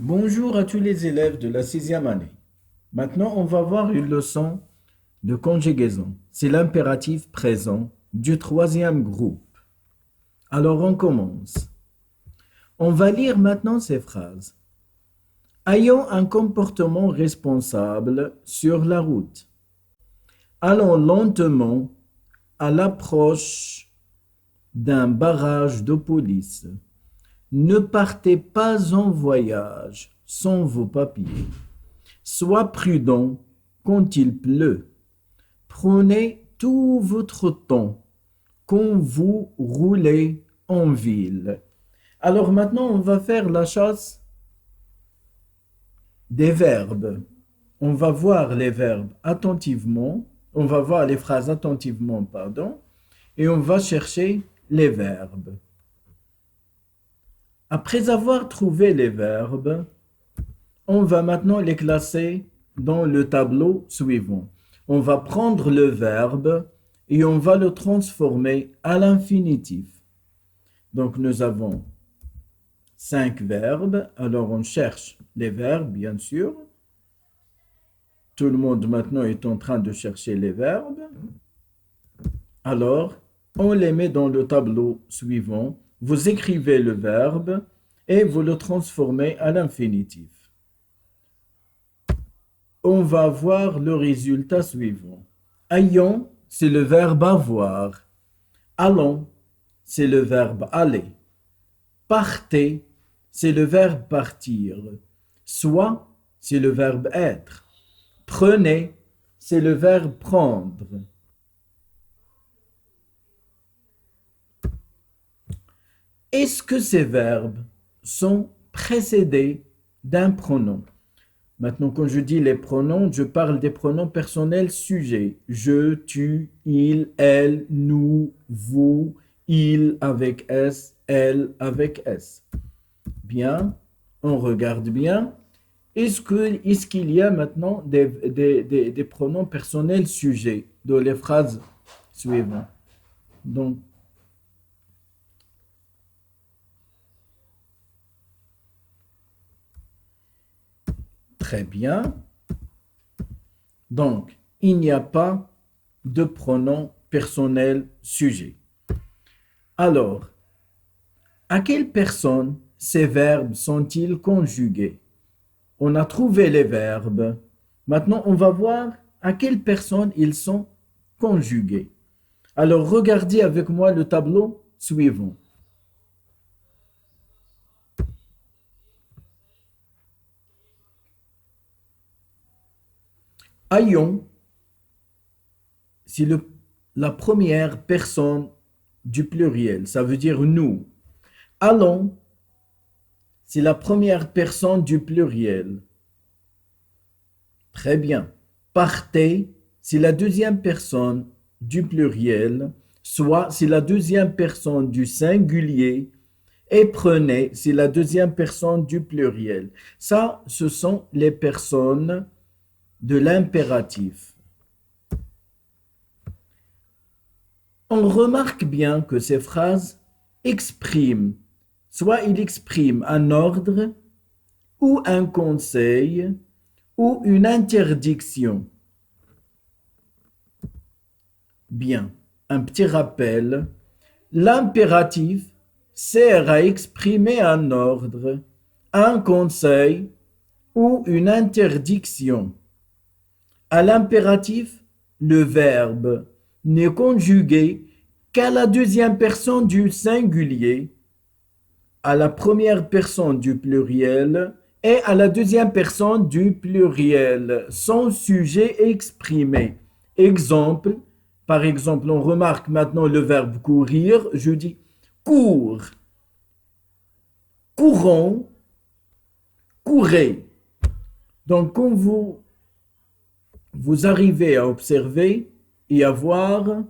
Bonjour à tous les élèves de la sixième année. Maintenant, on va voir une leçon de conjugaison. C'est l'impératif présent du troisième groupe. Alors, on commence. On va lire maintenant ces phrases. Ayons un comportement responsable sur la route. Allons lentement à l'approche d'un barrage de police. Ne partez pas en voyage sans vos papiers. Sois prudent quand il pleut. Prenez tout votre temps quand vous roulez en ville. Alors maintenant, on va faire la chasse des verbes. On va voir les verbes attentivement. On va voir les phrases attentivement, pardon. Et on va chercher les verbes. Après avoir trouvé les verbes, on va maintenant les classer dans le tableau suivant. On va prendre le verbe et on va le transformer à l'infinitif. Donc nous avons 5 verbes. Alors on cherche les verbes, bien sûr. Tout le monde maintenant est en train de chercher les verbes. Alors, on les met dans le tableau suivant. Vous écrivez le verbe et vous le transformez à l'infinitif. On va voir le résultat suivant. Ayons, c'est le verbe avoir. Allons, c'est le verbe aller. Partez, c'est le verbe partir. Soit, c'est le verbe être. Prenez, c'est le verbe prendre. Est-ce que ces verbes sont précédés d'un pronom? Maintenant, quand je dis les pronoms, je parle des pronoms personnels sujets. Je, tu, il, elle, nous, vous, il avec S, elle avec S. Bien, on regarde bien. Est-ce qu'il y a maintenant des pronoms personnels sujets dans les phrases suivantes? Donc, très bien. Donc, il n'y a pas de pronom personnel sujet. Alors, à quelle personne ces verbes sont-ils conjugués? On a trouvé les verbes. Maintenant, on va voir à quelle personne ils sont conjugués. Alors, regardez avec moi le tableau suivant. Ayons, c'est la première personne du pluriel. Ça veut dire nous. Allons, c'est la première personne du pluriel. Très bien. Partez, c'est la deuxième personne du pluriel. Soit, c'est la deuxième personne du singulier. Et prenez, c'est la deuxième personne du pluriel. Ça, ce sont les personnes de l'impératif. On remarque bien que ces phrases expriment, soit il exprime un ordre, ou un conseil, ou une interdiction. Bien, un petit rappel, l'impératif sert à exprimer un ordre, un conseil ou une interdiction. À l'impératif, le verbe n'est conjugué qu'à la deuxième personne du singulier, à la première personne du pluriel et à la deuxième personne du pluriel, sans sujet exprimé. Exemple, par exemple, on remarque maintenant le verbe courir, je dis cours, courons, courez. Donc, quand vous arrivez à observer et à voir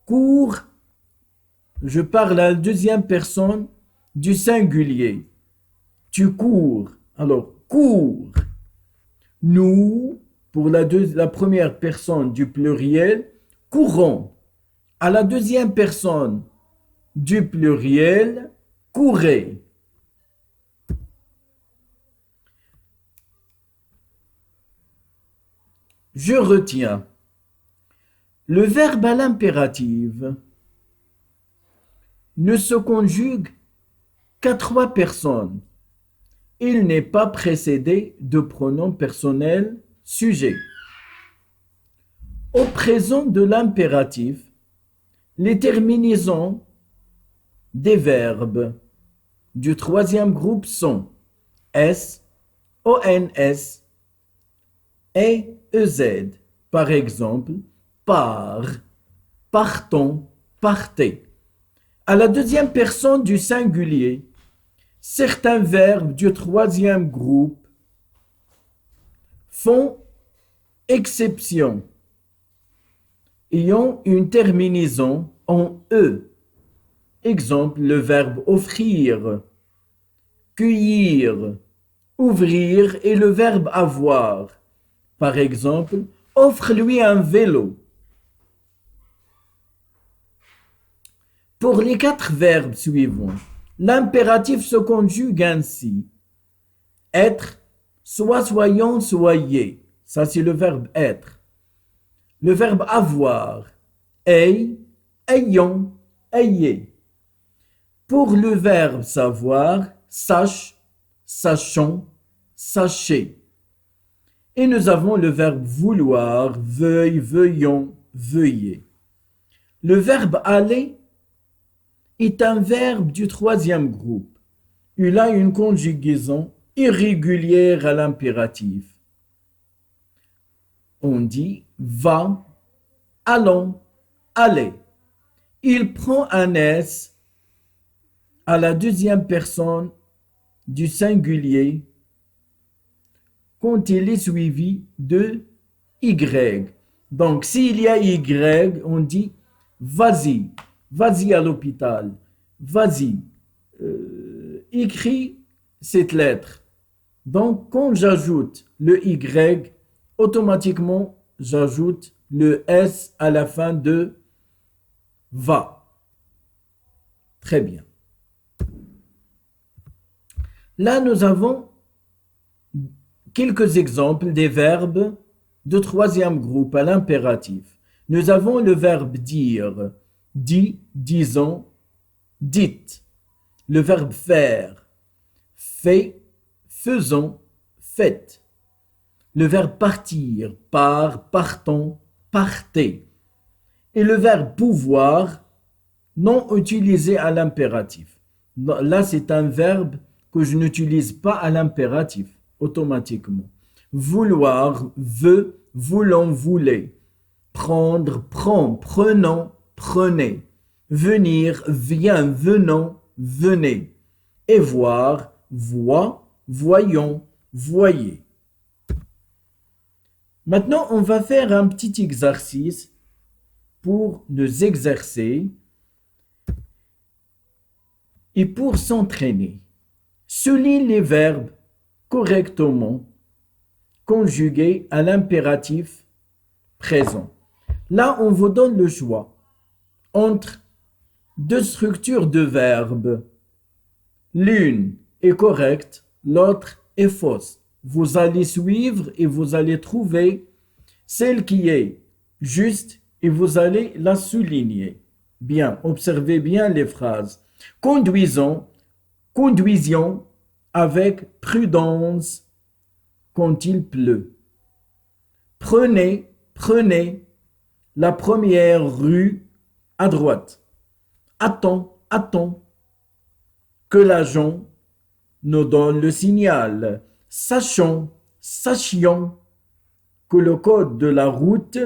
cours, je parle à la deuxième personne du singulier. Tu cours. Alors, cours. Nous, pour la première personne du pluriel, courons. À la deuxième personne du pluriel, courez. je retiens. Le verbe à l'impératif ne se conjugue qu'à 3 personnes. Il n'est pas précédé de pronom personnel sujet. Au présent de l'impératif, les terminaisons des verbes du troisième groupe sont S, ONS et EZ. Par exemple, par, partons, partez. À la deuxième personne du singulier, certains verbes du troisième groupe font exception, ayant une terminaison en E. Exemple, le verbe offrir, cueillir, ouvrir et le verbe avoir. Par exemple, offre-lui un vélo. Pour les 4 verbes suivants, l'impératif se conjugue ainsi. Être, soit, soyons, soyez. Ça, c'est le verbe être. Le verbe avoir, aie, ayons, ayez. Pour le verbe savoir, sache, sachons, sachez. Et nous avons le verbe vouloir, veuille, veuillons, veuillez. Le verbe aller est un verbe du troisième groupe. Il a une conjugaison irrégulière à l'impératif. On dit va, allons, allez. Il prend un S à la deuxième personne du singulier quand il est suivi de Y. Donc, s'il y a Y, on dit vas-y, vas-y à l'hôpital, vas-y, écris cette lettre. Donc, quand j'ajoute le Y, automatiquement, j'ajoute le S à la fin de va. Très bien. Là, nous avons quelques exemples des verbes de troisième groupe à l'impératif. Nous avons le verbe dire, dit, disons, dites. Le verbe faire, fait, faisons, faites. Le verbe partir, part, partons, partez. Et le verbe pouvoir, non utilisé à l'impératif. Là, c'est un verbe que je n'utilise pas à l'impératif automatiquement. Vouloir, veut, voulons, voulez. Prendre, prend, prenons, prenez. Venir, vient, venons, venez. Et voir, voit, voyons, voyez. Maintenant, on va faire un petit exercice pour nous exercer et pour s'entraîner. Souligne les verbes correctement conjugués à l'impératif présent. Là, on vous donne le choix entre 2 structures de verbes. L'une est correcte, l'autre est fausse. Vous allez suivre et vous allez trouver celle qui est juste et vous allez la souligner. Bien, observez bien les phrases. Conduisions avec prudence quand il pleut. Prenez la première rue à droite. Attends que l'agent nous donne le signal. Sachions que le code de la route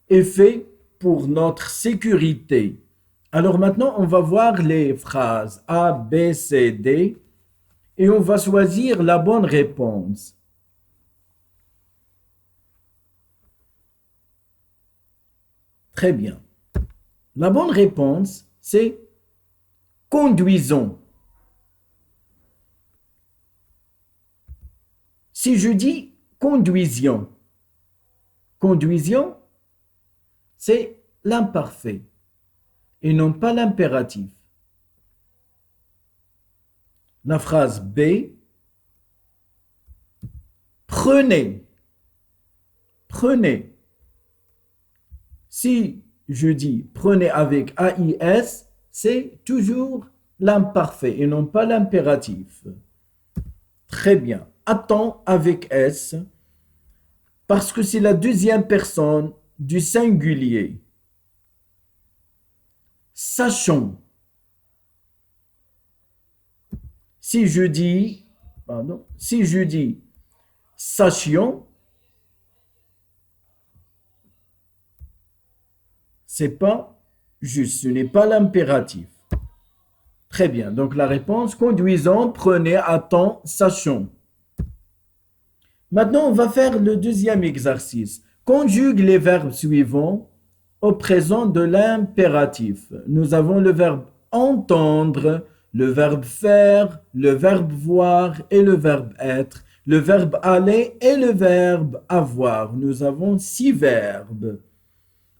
est fait pour notre sécurité. Alors maintenant, on va voir les phrases A, B, C, D et on va choisir la bonne réponse. Très bien. La bonne réponse, c'est conduisons. Si je dis conduisions, c'est l'imparfait et non pas l'impératif. La phrase B, prenez Si je dis prenez avec AIS, c'est toujours l'imparfait et non pas l'impératif. Très bien. Attends avec S parce que c'est la deuxième personne du singulier. Sachons. Si je dis sachions, c'est pas juste, ce n'est pas l'impératif. Très bien. Donc la réponse, conduisons, prenez, attends, sachons. Maintenant, on va faire le deuxième exercice. Conjugue les verbes suivants au présent de l'impératif. Nous avons le verbe entendre, le verbe faire, le verbe voir et le verbe être, le verbe aller et le verbe avoir. Nous avons 6 verbes.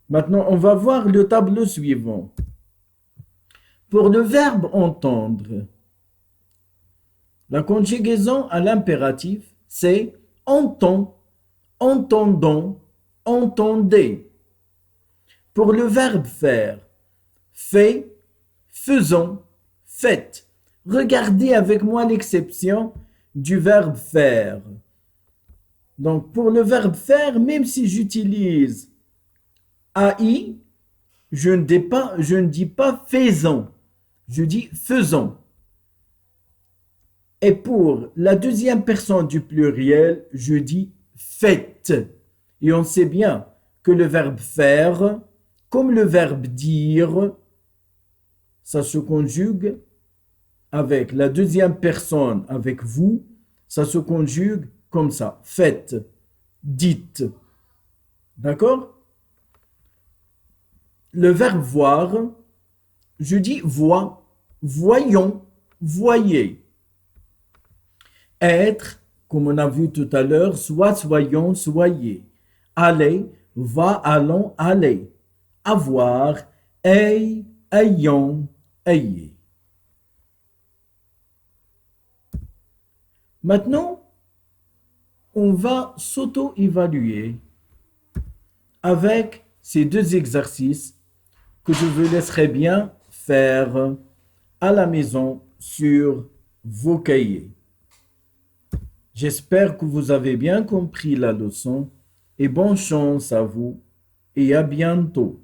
Maintenant, on va voir le tableau suivant. Pour le verbe entendre, la conjugaison à l'impératif, c'est entend, entendons, entendez. Pour le verbe faire, fait, faisons, faites. Regardez avec moi l'exception du verbe faire. Donc, pour le verbe faire, même si j'utilise AI, je ne dis pas faisons, je dis faisons. Et pour la deuxième personne du pluriel, je dis faites. Et on sait bien que le verbe faire, comme le verbe dire, ça se conjugue avec la deuxième personne, avec vous, ça se conjugue comme ça. Faites, dites. D'accord? Le verbe voir, je dis vois, voyons, voyez. Être, comme on a vu tout à l'heure, soit, soyons, soyez. Aller, va, allons, allez. Avoir, aie, ayons, ayez. Maintenant, on va s'auto-évaluer avec ces 2 exercices que je vous laisserai bien faire à la maison sur vos cahiers. J'espère que vous avez bien compris la leçon et bonne chance à vous et à bientôt.